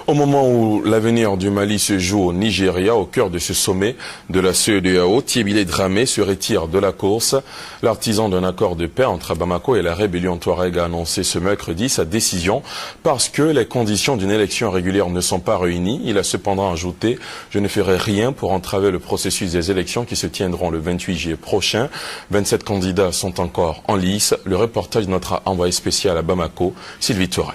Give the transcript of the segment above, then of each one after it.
Au moment où l'avenir du Mali se joue au Nigeria, au cœur de ce sommet de la CEDEAO, Thiébile Dramé se retire de la course. L'artisan d'un accord de paix entre Bamako et la rébellion Touareg a annoncé ce mercredi sa décision parce que les conditions d'une élection régulière ne sont pas réunies. Il a cependant ajouté « Je ne ferai rien pour entraver le processus des élections qui se tiendront le 28 juillet prochain ». 27 candidats sont encore en lice. Le reportage de notre envoyé spécial à Bamako, Sylvie Touré.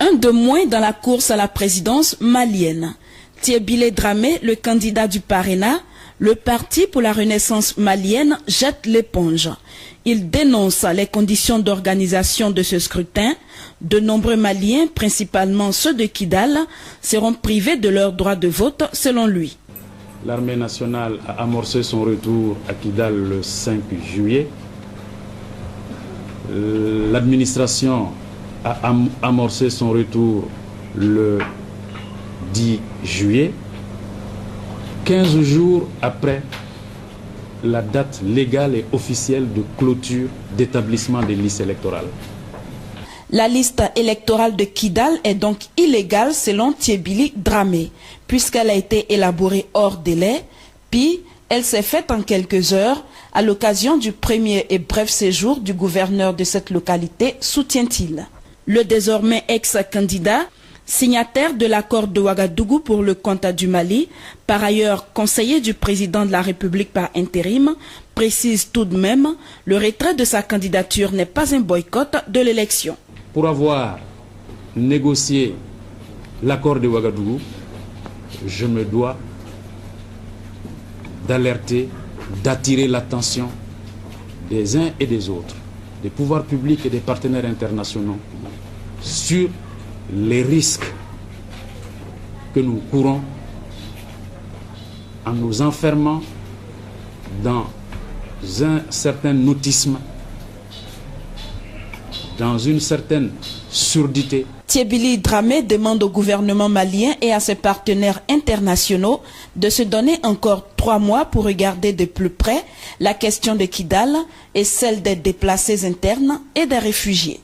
Un de moins dans la course à la présidence malienne. Thiébile Dramé, le candidat du Parena, le Parti pour la Renaissance malienne, jette l'éponge. Il dénonce les conditions d'organisation de ce scrutin. De nombreux Maliens, principalement ceux de Kidal, seront privés de leur droit de vote selon lui. L'armée nationale a amorcé son retour à Kidal le 5 juillet. L'administration a amorcé son retour le 10 juillet, 15 jours après la date légale et officielle de clôture d'établissement des listes électorales. La liste électorale de Kidal est donc illégale selon Thiébile Dramé, puisqu'elle a été élaborée hors délai, puis elle s'est faite en quelques heures à l'occasion du premier et bref séjour du gouverneur de cette localité, soutient-il. Le désormais ex-candidat, signataire de l'accord de Ouagadougou pour le compte du Mali, par ailleurs conseiller du président de la République par intérim, précise tout de même le retrait de sa candidature n'est pas un boycott de l'élection. Pour avoir négocié l'accord de Ouagadougou, je me dois d'alerter, d'attirer l'attention des uns et des autres, des pouvoirs publics et des partenaires internationaux, sur les risques que nous courons en nous enfermant dans un certain nautisme, dans une certaine surdité. Thiébile Dramé demande au gouvernement malien et à ses partenaires internationaux de se donner encore 3 mois pour regarder de plus près la question de Kidal et celle des déplacés internes et des réfugiés.